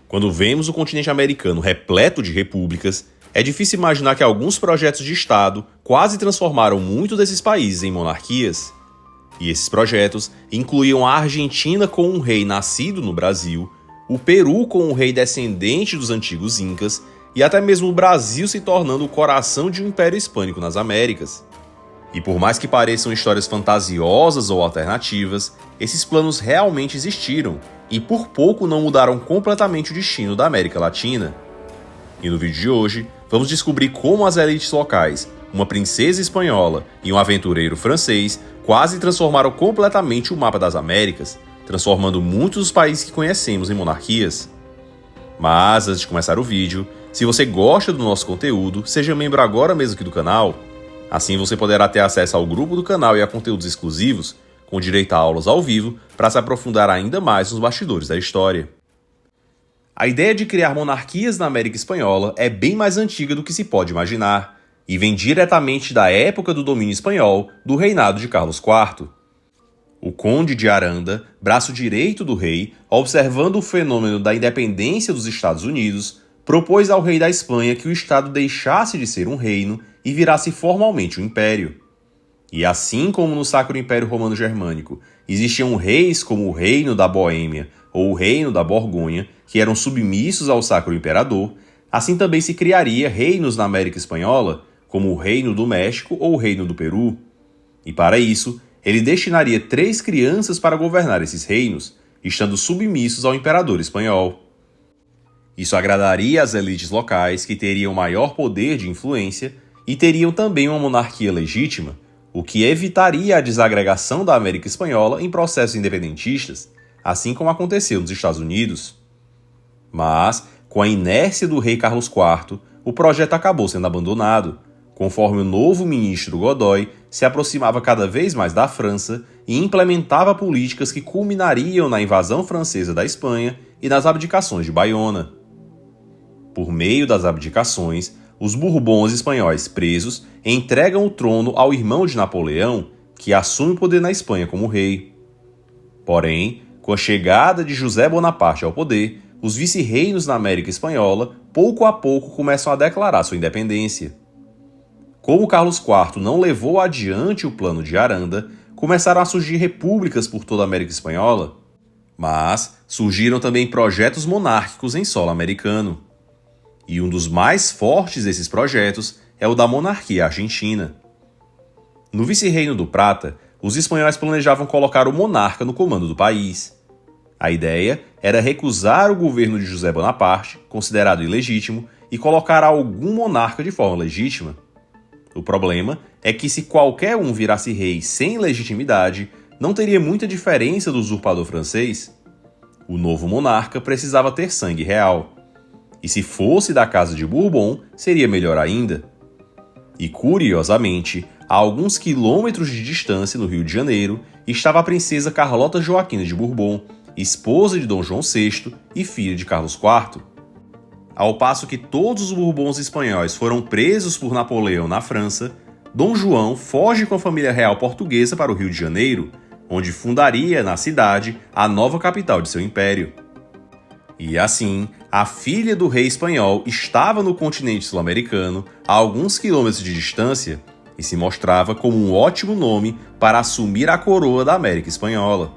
Quando vemos o continente americano repleto de repúblicas, é difícil imaginar que alguns projetos de Estado quase transformaram muitos desses países em monarquias. E esses projetos incluíam a Argentina com um rei nascido no Brasil, o Peru com um rei descendente dos antigos Incas e até mesmo o Brasil se tornando o coração de um império hispânico nas Américas. E por mais que pareçam histórias fantasiosas ou alternativas, esses planos realmente existiram e por pouco não mudaram completamente o destino da América Latina. E no vídeo de hoje, vamos descobrir como as elites locais, uma princesa espanhola e um aventureiro francês quase transformaram completamente o mapa das Américas, transformando muitos dos países que conhecemos em monarquias. Mas antes de começar o vídeo, se você gosta do nosso conteúdo, seja membro agora mesmo aqui do canal. Assim você poderá ter acesso ao grupo do canal e a conteúdos exclusivos, com direito a aulas ao vivo, para se aprofundar ainda mais nos bastidores da história. A ideia de criar monarquias na América Espanhola é bem mais antiga do que se pode imaginar, e vem diretamente da época do domínio espanhol do reinado de Carlos IV. O conde de Aranda, braço direito do rei, observando o fenômeno da independência dos Estados Unidos, propôs ao rei da Espanha que o Estado deixasse de ser um reino e virasse formalmente um império. E assim como no Sacro Império Romano Germânico existiam reis como o Reino da Boêmia ou o Reino da Borgonha, que eram submissos ao Sacro Imperador, assim também se criaria reinos na América Espanhola, como o Reino do México ou o Reino do Peru. E para isso, ele destinaria 3 crianças para governar esses reinos, estando submissos ao imperador espanhol. Isso agradaria às elites locais, que teriam maior poder de influência e teriam também uma monarquia legítima, o que evitaria a desagregação da América Espanhola em processos independentistas, assim como aconteceu nos Estados Unidos. Mas, com a inércia do rei Carlos IV, o projeto acabou sendo abandonado, conforme o novo ministro Godoy se aproximava cada vez mais da França e implementava políticas que culminariam na invasão francesa da Espanha e nas abdicações de Baiona. Por meio das abdicações, os Bourbons espanhóis presos entregam o trono ao irmão de Napoleão, que assume o poder na Espanha como rei. Porém, com a chegada de José Bonaparte ao poder, os vice-reinos na América Espanhola, pouco a pouco, começam a declarar sua independência. Como Carlos IV não levou adiante o plano de Aranda, começaram a surgir repúblicas por toda a América Espanhola, mas surgiram também projetos monárquicos em solo americano. E um dos mais fortes desses projetos é o da monarquia argentina. No vice-reino do Prata, os espanhóis planejavam colocar o monarca no comando do país. A ideia era recusar o governo de José Bonaparte, considerado ilegítimo, e colocar algum monarca de forma legítima. O problema é que se qualquer um virasse rei sem legitimidade, não teria muita diferença do usurpador francês. O novo monarca precisava ter sangue real. E se fosse da casa de Bourbon, seria melhor ainda. E curiosamente, a alguns quilômetros de distância no Rio de Janeiro, estava a princesa Carlota Joaquina de Bourbon, esposa de Dom João VI e filha de Carlos IV. Ao passo que todos os Bourbons espanhóis foram presos por Napoleão na França, Dom João foge com a família real portuguesa para o Rio de Janeiro, onde fundaria na cidade a nova capital de seu império. E assim, a filha do rei espanhol estava no continente sul-americano, a alguns quilômetros de distância, e se mostrava como um ótimo nome para assumir a coroa da América Espanhola.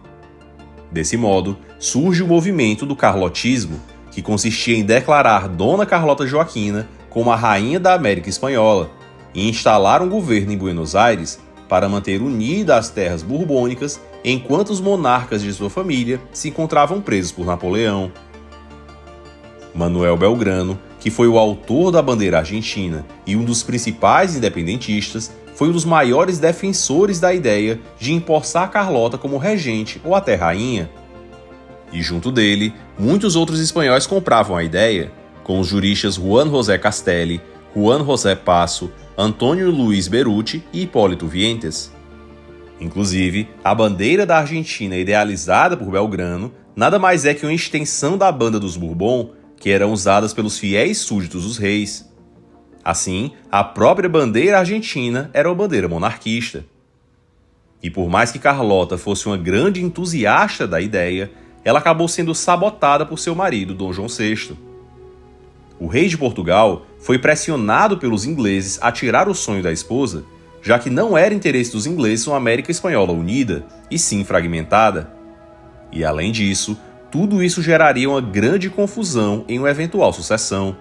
Desse modo, surge o movimento do carlotismo, que consistia em declarar Dona Carlota Joaquina como a rainha da América Espanhola e instalar um governo em Buenos Aires para manter unidas as terras borbônicas enquanto os monarcas de sua família se encontravam presos por Napoleão. Manuel Belgrano, que foi o autor da bandeira argentina e um dos principais independentistas, foi um dos maiores defensores da ideia de empossar Carlota como regente ou até rainha. E junto dele, muitos outros espanhóis compravam a ideia, com os juristas Juan José Castelli, Juan José Passo, Antônio Luiz Beruti e Hipólito Vientes. Inclusive, a bandeira da Argentina idealizada por Belgrano nada mais é que uma extensão da banda dos Bourbon, que eram usadas pelos fiéis súditos dos reis. Assim, a própria bandeira argentina era uma bandeira monarquista. E por mais que Carlota fosse uma grande entusiasta da ideia, ela acabou sendo sabotada por seu marido, Dom João VI. O rei de Portugal foi pressionado pelos ingleses a tirar o sonho da esposa, já que não era interesse dos ingleses uma América Espanhola unida, e sim fragmentada. E além disso, tudo isso geraria uma grande confusão em uma eventual sucessão.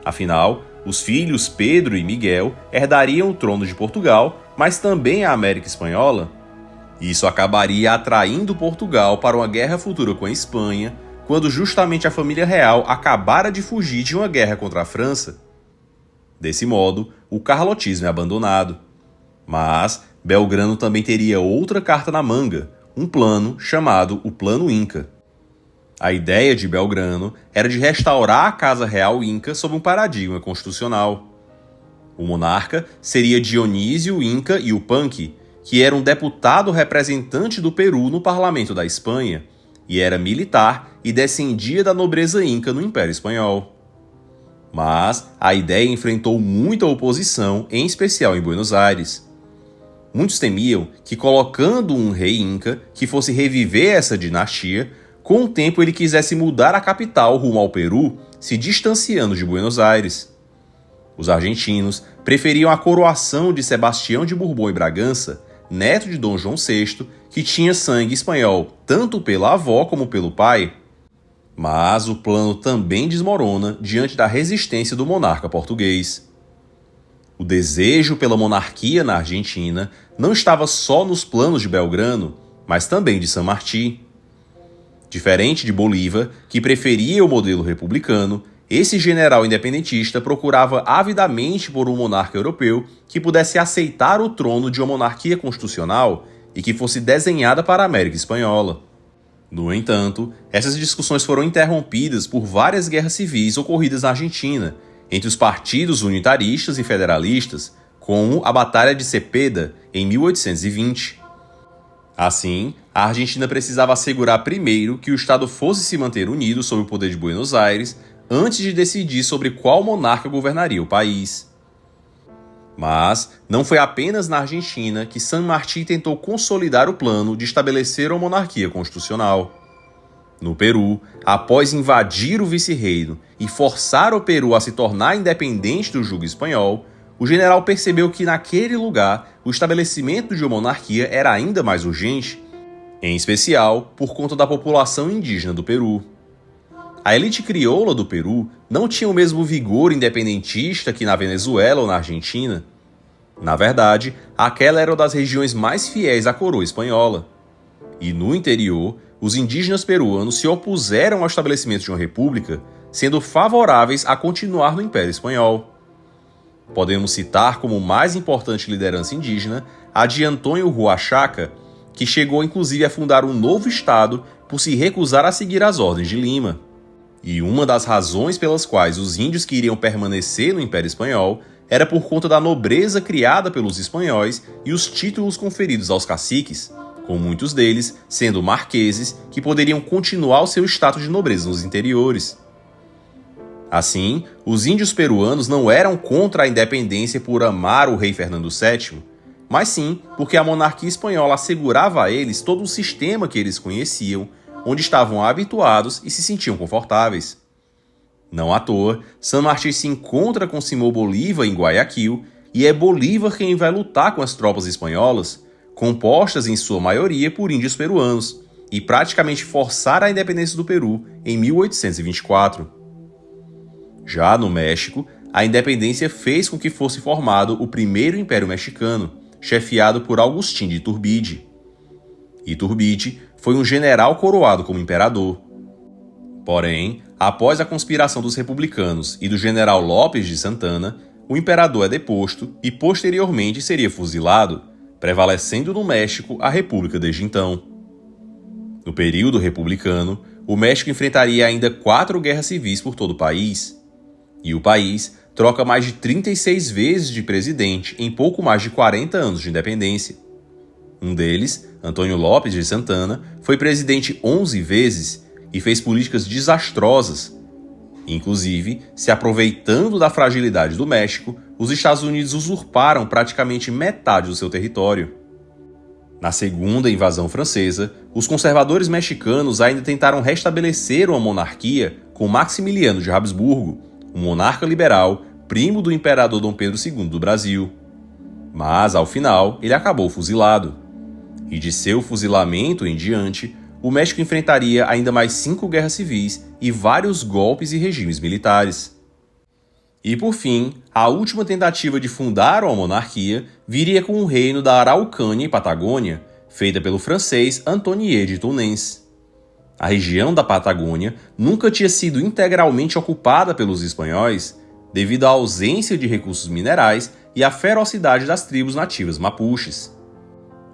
Afinal, os filhos Pedro e Miguel herdariam o trono de Portugal, mas também a América Espanhola. Isso acabaria atraindo Portugal para uma guerra futura com a Espanha, quando justamente a família real acabara de fugir de uma guerra contra a França. Desse modo, o carlotismo é abandonado. Mas Belgrano também teria outra carta na manga, um plano chamado o Plano Inca. A ideia de Belgrano era de restaurar a Casa Real Inca sob um paradigma constitucional. O monarca seria Dionísio Inca Yupanqui, que era um deputado representante do Peru no parlamento da Espanha, e era militar e descendia da nobreza inca no Império Espanhol. Mas a ideia enfrentou muita oposição, em especial em Buenos Aires. Muitos temiam que, colocando um rei inca que fosse reviver essa dinastia, com o tempo ele quisesse mudar a capital rumo ao Peru, se distanciando de Buenos Aires. Os argentinos preferiam a coroação de Sebastião de Bourbon e Bragança, neto de Dom João VI, que tinha sangue espanhol tanto pela avó como pelo pai. Mas o plano também desmorona diante da resistência do monarca português. O desejo pela monarquia na Argentina não estava só nos planos de Belgrano, mas também de San Martín. Diferente de Bolívar, que preferia o modelo republicano, esse general independentista procurava avidamente por um monarca europeu que pudesse aceitar o trono de uma monarquia constitucional e que fosse desenhada para a América Espanhola. No entanto, essas discussões foram interrompidas por várias guerras civis ocorridas na Argentina, entre os partidos unitaristas e federalistas, como a Batalha de Cepeda, em 1820. Assim, a Argentina precisava assegurar primeiro que o Estado fosse se manter unido sob o poder de Buenos Aires, antes de decidir sobre qual monarca governaria o país. Mas não foi apenas na Argentina que San Martín tentou consolidar o plano de estabelecer uma monarquia constitucional. No Peru, após invadir o vice-reino e forçar o Peru a se tornar independente do jugo espanhol, o general percebeu que naquele lugar o estabelecimento de uma monarquia era ainda mais urgente, em especial por conta da população indígena do Peru. A elite crioula do Peru não tinha o mesmo vigor independentista que na Venezuela ou na Argentina. Na verdade, aquela era uma das regiões mais fiéis à coroa espanhola. E no interior, os indígenas peruanos se opuseram ao estabelecimento de uma república, sendo favoráveis a continuar no Império Espanhol. Podemos citar como mais importante liderança indígena a de Antônio Huachaca, que chegou inclusive a fundar um novo estado por se recusar a seguir as ordens de Lima. E uma das razões pelas quais os índios queriam permanecer no Império Espanhol era por conta da nobreza criada pelos espanhóis e os títulos conferidos aos caciques, com muitos deles sendo marqueses que poderiam continuar o seu status de nobreza nos interiores. Assim, os índios peruanos não eram contra a independência por amar o rei Fernando VII, mas sim porque a monarquia espanhola assegurava a eles todo o sistema que eles conheciam, onde estavam habituados e se sentiam confortáveis. Não à toa, San Martín se encontra com Simão Bolívar em Guayaquil e é Bolívar quem vai lutar com as tropas espanholas, compostas em sua maioria por índios peruanos, e praticamente forçar a independência do Peru em 1824. Já no México, a independência fez com que fosse formado o primeiro Império Mexicano, chefiado por Agustín de Iturbide. Iturbide foi um general coroado como imperador. Porém, após a conspiração dos republicanos e do general Lopes de Santana, o imperador é deposto e posteriormente seria fuzilado, prevalecendo no México a República desde então. No período republicano, o México enfrentaria ainda 4 guerras civis por todo o país. E o país troca mais de 36 vezes de presidente em pouco mais de 40 anos de independência. Um deles, Antônio Lopes de Santana, foi presidente 11 vezes e fez políticas desastrosas. Inclusive, se aproveitando da fragilidade do México, os Estados Unidos usurparam praticamente metade do seu território. Na segunda invasão francesa, os conservadores mexicanos ainda tentaram restabelecer uma monarquia com Maximiliano de Habsburgo, um monarca liberal, primo do imperador Dom Pedro II do Brasil. Mas, ao final, ele acabou fuzilado. E de seu fuzilamento em diante, o México enfrentaria ainda mais 5 guerras civis e vários golpes e regimes militares. E por fim, a última tentativa de fundar uma monarquia viria com o reino da Araucânia e Patagônia, feita pelo francês Antonier de Tournens. A região da Patagônia nunca tinha sido integralmente ocupada pelos espanhóis, devido à ausência de recursos minerais e à ferocidade das tribos nativas mapuches.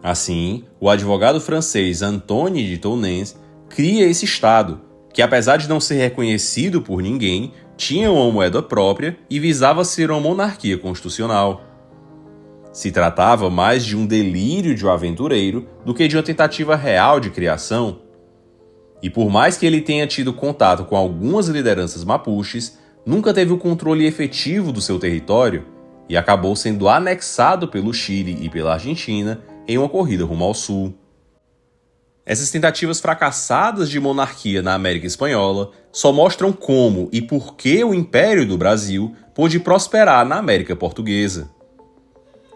Assim, o advogado francês Antoine de Tournens cria esse estado, que apesar de não ser reconhecido por ninguém, tinha uma moeda própria e visava ser uma monarquia constitucional. Se tratava mais de um delírio de um aventureiro do que de uma tentativa real de criação. E por mais que ele tenha tido contato com algumas lideranças mapuches, nunca teve o controle efetivo do seu território e acabou sendo anexado pelo Chile e pela Argentina em uma corrida rumo ao sul. Essas tentativas fracassadas de monarquia na América Espanhola só mostram como e por que o Império do Brasil pôde prosperar na América Portuguesa.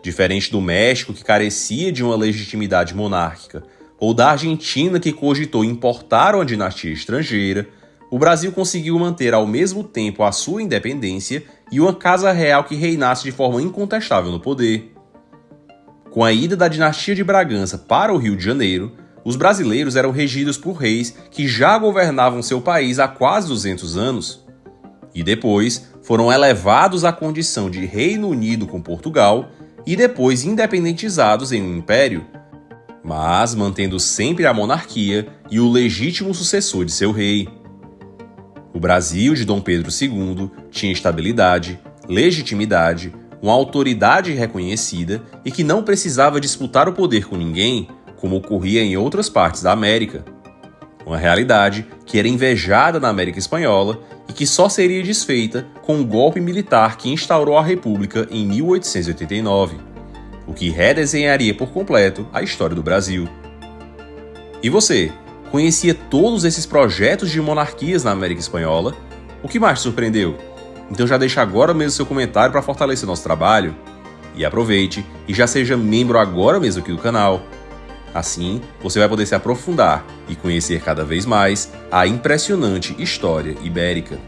Diferente do México, que carecia de uma legitimidade monárquica, ou da Argentina, que cogitou importar uma dinastia estrangeira, o Brasil conseguiu manter ao mesmo tempo a sua independência e uma casa real que reinasse de forma incontestável no poder. Com a ida da dinastia de Bragança para o Rio de Janeiro, os brasileiros eram regidos por reis que já governavam seu país há quase 200 anos. E depois foram elevados à condição de Reino Unido com Portugal e depois independentizados em um império, mas mantendo sempre a monarquia e o legítimo sucessor de seu rei. O Brasil de Dom Pedro II tinha estabilidade, legitimidade, uma autoridade reconhecida e que não precisava disputar o poder com ninguém, como ocorria em outras partes da América. Uma realidade que era invejada na América Espanhola e que só seria desfeita com o golpe militar que instaurou a República em 1889, o que redesenharia por completo a história do Brasil. E você, conhecia todos esses projetos de monarquias na América Espanhola? O que mais te surpreendeu? Então já deixa agora mesmo seu comentário para fortalecer nosso trabalho. E aproveite e já seja membro agora mesmo aqui do canal. Assim, você vai poder se aprofundar e conhecer cada vez mais a impressionante história ibérica.